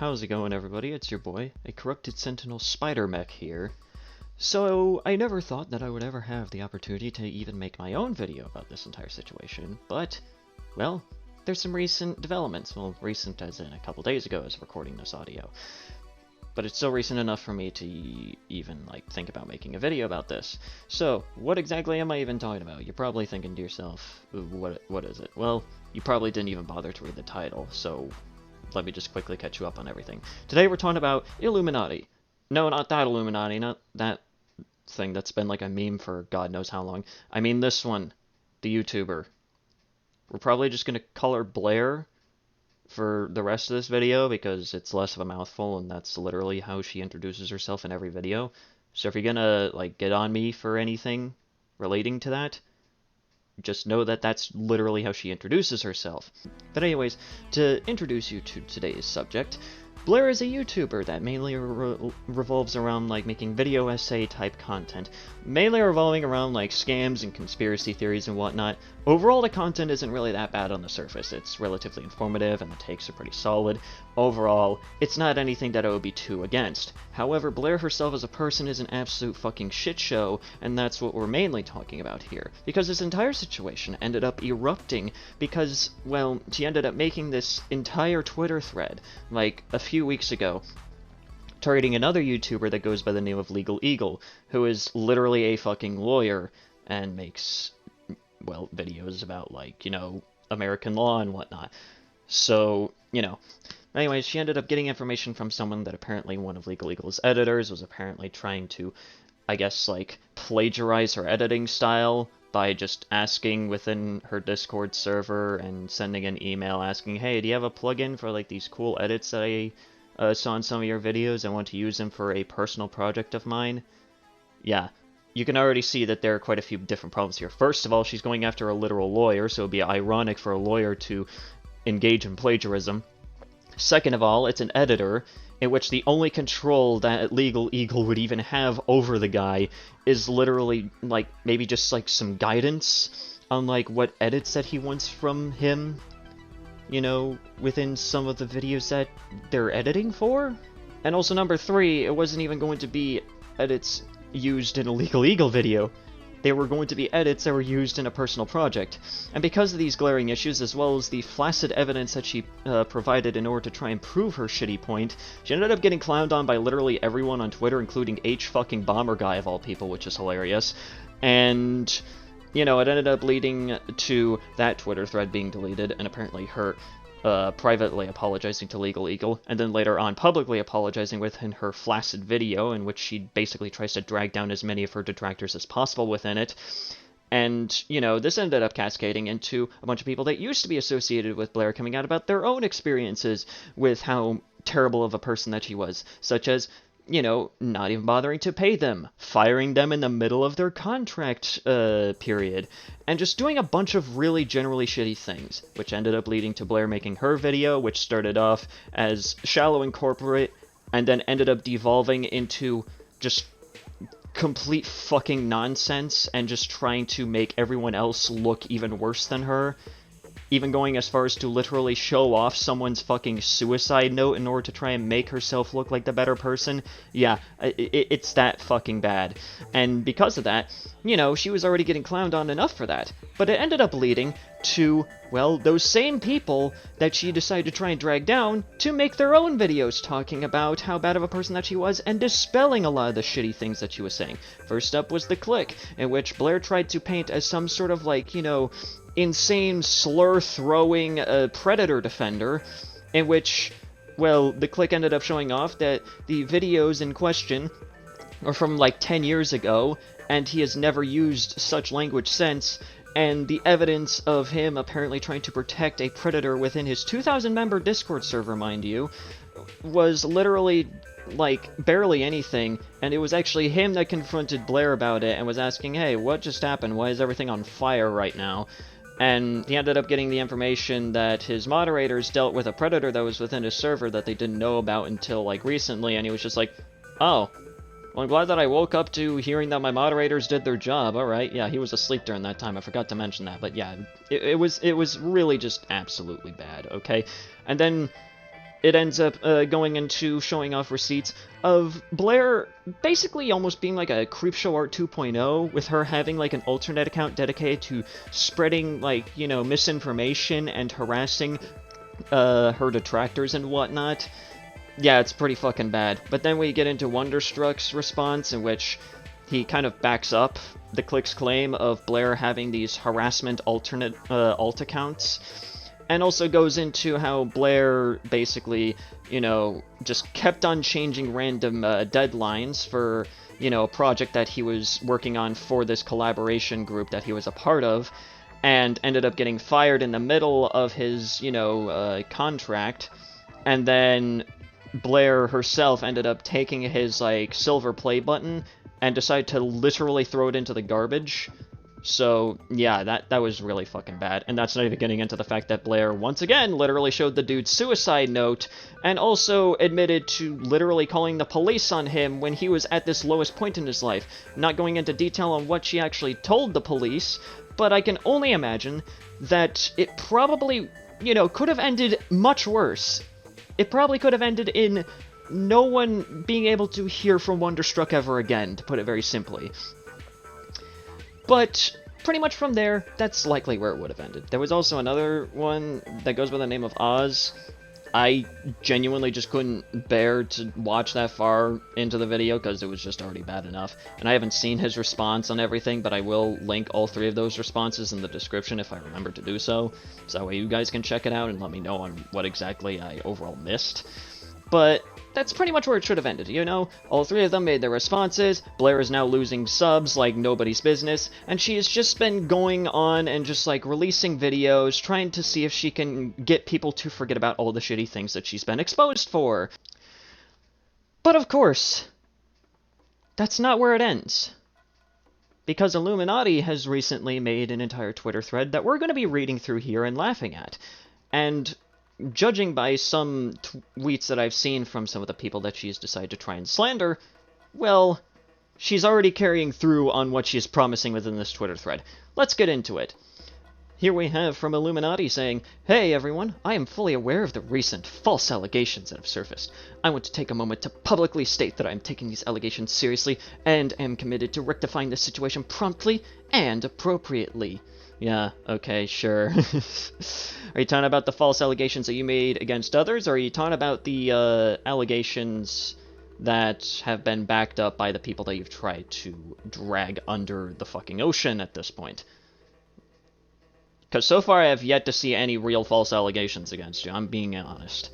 How's it going, everybody? It's your boy, a corrupted sentinel spider mech here. So, I never thought that I would ever have the opportunity to even make my own video about this entire situation, but, well, there's some recent developments. Well, recent as in a couple days ago as recording this audio. But it's still recent enough for me to even, think about making a video about this. So, what exactly am I even talking about? You're probably thinking to yourself, what is it? Well, you probably didn't even bother to read the title, so let me just quickly catch you up on everything. Today we're talking about Illuminaughtii. No, not that Illuminati, not that thing that's been like a meme for God knows how long. I mean this one, the YouTuber. We're probably just going to call her Blair for the rest of this video because it's less of a mouthful and that's literally how she introduces herself in every video. So if you're gonna get on me for anything relating to that, just know that that's literally how she introduces herself. But anyways, to introduce you to today's subject, Blair is a YouTuber that mainly revolves around making video essay type content, mainly revolving around scams and conspiracy theories and whatnot. Overall, the content isn't really that bad on the surface. It's relatively informative and the takes are pretty solid. Overall, it's not anything that I would be too against. However, Blair herself as a person is an absolute fucking shit show, and that's what we're mainly talking about here. Because this entire situation ended up erupting because, well, she ended up making this entire Twitter thread, a few weeks ago, targeting another YouTuber that goes by the name of Legal Eagle, who is literally a fucking lawyer and makes, well, videos about, American law and whatnot. So, anyways, she ended up getting information from someone that apparently one of Legal Eagle's editors was apparently trying to, I guess, plagiarize her editing style by just asking within her Discord server and sending an email asking, hey, do you have a plugin for, these cool edits that I saw in some of your videos? I want to use them for a personal project of mine. Yeah, you can already see that there are quite a few different problems here. First of all, she's going after a literal lawyer, so it would be ironic for a lawyer to engage in plagiarism. Second of all, it's an editor, in which the only control that Legal Eagle would even have over the guy is literally, maybe just, some guidance on, what edits that he wants from him, within some of the videos that they're editing for? And also, number 3, it wasn't even going to be edits used in a Legal Eagle video. They were going to be edits that were used in a personal project. And because of these glaring issues, as well as the flaccid evidence that she provided in order to try and prove her shitty point, she ended up getting clowned on by literally everyone on Twitter, including H-fucking Bomber Guy of all people, which is hilarious. And, it ended up leading to that Twitter thread being deleted, and apparently her privately apologizing to Legal Eagle, and then later on publicly apologizing within her flaccid video, in which she basically tries to drag down as many of her detractors as possible within it. And, this ended up cascading into a bunch of people that used to be associated with Blair coming out about their own experiences with how terrible of a person that she was, such as, not even bothering to pay them, firing them in the middle of their contract period, and just doing a bunch of really generally shitty things, which ended up leading to Blair making her video, which started off as shallow and corporate, and then ended up devolving into just complete fucking nonsense, and just trying to make everyone else look even worse than her. Even going as far as to literally show off someone's fucking suicide note in order to try and make herself look like the better person. Yeah, it's that fucking bad. And because of that, she was already getting clowned on enough for that. But it ended up leading to, well, those same people that she decided to try and drag down to make their own videos talking about how bad of a person that she was and dispelling a lot of the shitty things that she was saying. First up was The Click, in which Blair tried to paint as some sort of insane slur-throwing predator defender, in which, well, The Click ended up showing off that the videos in question are from 10 years ago, and he has never used such language since, and the evidence of him apparently trying to protect a predator within his 2,000-member Discord server, mind you, was literally barely anything, and it was actually him that confronted Blair about it and was asking, hey, what just happened? Why is everything on fire right now? And he ended up getting the information that his moderators dealt with a predator that was within his server that they didn't know about until, recently, and he was just like, oh, well, I'm glad that I woke up to hearing that my moderators did their job. Alright, yeah, he was asleep during that time, I forgot to mention that, but yeah, it was really just absolutely bad, okay? And then it ends up going into showing off receipts of Blair basically almost being like a Creepshow Art 2.0, with her having like an alternate account dedicated to spreading like, you know, misinformation and harassing her detractors and whatnot. Yeah, it's pretty fucking bad. But then we get into Wonderstruck's response, in which he kind of backs up the clique's claim of Blair having these harassment alternate alt accounts, and also goes into how Blair basically, you know, just kept on changing random deadlines for, you know, a project that he was working on for this collaboration group that he was a part of, and ended up getting fired in the middle of his, you know, contract. And then Blair herself ended up taking his, like, silver play button and decided to literally throw it into the garbage. So, yeah, that was really fucking bad. And that's not even getting into the fact that Blair, once again, literally showed the dude's suicide note, and also admitted to literally calling the police on him when he was at this lowest point in his life. Not going into detail on what she actually told the police, but I can only imagine that it probably, you know, could have ended much worse. It probably could have ended in no one being able to hear from Wonderstruck ever again, to put it very simply. But pretty much from there, that's likely where it would have ended. There was also another one that goes by the name of Oz. I genuinely just couldn't bear to watch that far into the video because it was just already bad enough. And I haven't seen his response on everything, but I will link all 3 of those responses in the description if I remember to do so. So that way you guys can check it out and let me know on what exactly I overall missed. But that's pretty much where it should have ended, you know? All 3 of them made their responses, Blair is now losing subs like nobody's business, and she has just been going on and just, like, releasing videos, trying to see if she can get people to forget about all the shitty things that she's been exposed for. But of course, that's not where it ends. Because iilluminaughtii has recently made an entire Twitter thread that we're going to be reading through here and laughing at. And judging by some tweets that I've seen from some of the people that she's decided to try and slander, well, she's already carrying through on what she's promising within this Twitter thread. Let's get into it. Here we have from iilluminaughtii saying, "Hey everyone, I am fully aware of the recent false allegations that have surfaced. I want to take a moment to publicly state that I am taking these allegations seriously and am committed to rectifying the situation promptly and appropriately." Yeah, okay, sure. Are you talking about the false allegations that you made against others, or are you talking about the allegations that have been backed up by the people that you've tried to drag under the fucking ocean at this point? Because so far I have yet to see any real false allegations against you, I'm being honest.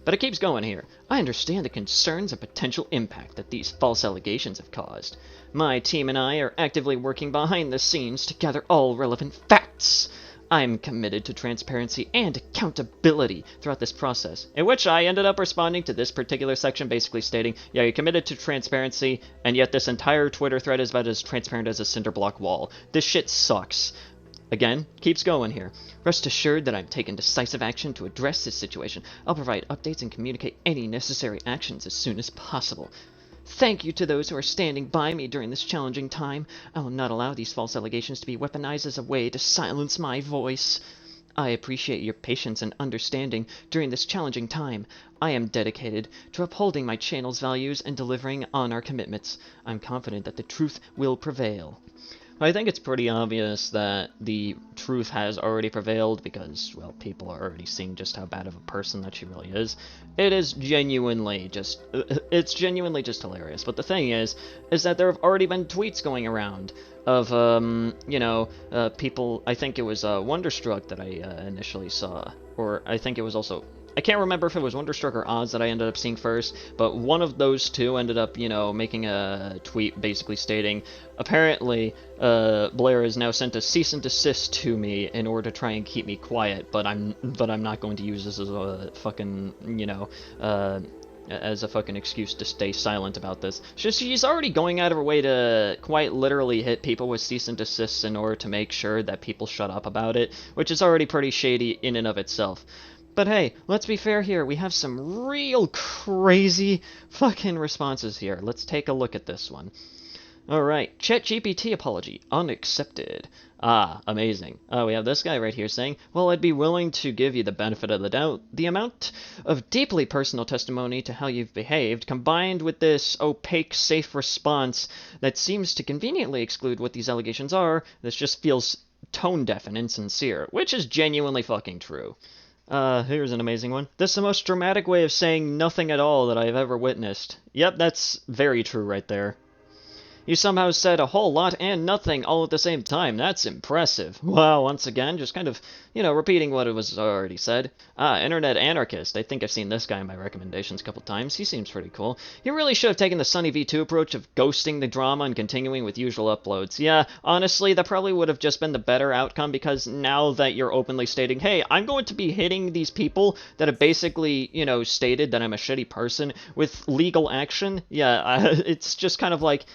But it keeps going here. "I understand the concerns and potential impact that these false allegations have caused. My team and I are actively working behind the scenes to gather all relevant facts. I'm committed to transparency and accountability throughout this process." In which I ended up responding to this particular section basically stating, yeah, you're committed to transparency, and yet this entire Twitter thread is about as transparent as a cinder block wall. This shit sucks. Again, keeps going here. "Rest assured that I'm taking decisive action to address this situation. I'll provide updates and communicate any necessary actions as soon as possible. Thank you to those who are standing by me during this challenging time. I will not allow these false allegations to be weaponized as a way to silence my voice. I appreciate your patience and understanding during this challenging time. I am dedicated to upholding my channel's values and delivering on our commitments. I'm confident that the truth will prevail." I think it's pretty obvious that the truth has already prevailed because, well, people are already seeing just how bad of a person that she really is. It's genuinely just hilarious. But the thing is that there have already been tweets going around of, people. I think it was Wonderstruck that I initially saw, or I think it was also, I can't remember if it was Wonderstruck or Oz that I ended up seeing first, but one of those two ended up, making a tweet basically stating, apparently, Blair has now sent a cease and desist to me in order to try and keep me quiet, but I'm not going to use this as a fucking, as a fucking excuse to stay silent about this. She's already going out of her way to quite literally hit people with cease and desists in order to make sure that people shut up about it, which is already pretty shady in and of itself. But hey, let's be fair here, we have some real crazy fucking responses here. Let's take a look at this one. Alright, ChatGPT apology, unaccepted. Ah, amazing. We have this guy right here saying, well, I'd be willing to give you the benefit of the doubt. The amount of deeply personal testimony to how you've behaved, combined with this opaque, safe response that seems to conveniently exclude what these allegations are, this just feels tone-deaf and insincere, which is genuinely fucking true. Here's an amazing one. This is the most dramatic way of saying nothing at all that I've ever witnessed. Yep, that's very true right there. You somehow said a whole lot and nothing all at the same time. That's impressive. Wow, once again, just kind of, repeating what it was already said. Internet anarchist. I think I've seen this guy in my recommendations a couple times. He seems pretty cool. You really should have taken the Sunny V2 approach of ghosting the drama and continuing with usual uploads. Yeah, honestly, that probably would have just been the better outcome, because now that you're openly stating, hey, I'm going to be hitting these people that have basically, stated that I'm a shitty person with legal action, yeah, it's just kind of like,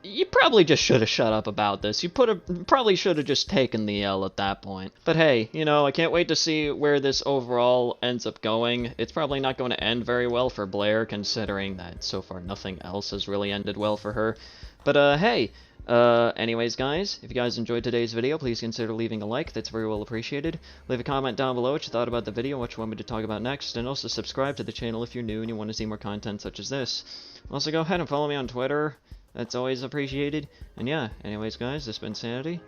you probably just should have shut up about this. You probably should have just taken the L at that point. But hey, I can't wait to see where this overall ends up going. It's probably not going to end very well for Blair, considering that so far nothing else has really ended well for her. But hey, anyways guys, if you guys enjoyed today's video, please consider leaving a like. That's very well appreciated. Leave a comment down below what you thought about the video, what you want me to talk about next, and also subscribe to the channel if you're new and you want to see more content such as this. Also go ahead and follow me on Twitter. That's always appreciated. And yeah, anyways guys, this has been Sanity.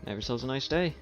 Have yourselves a nice day.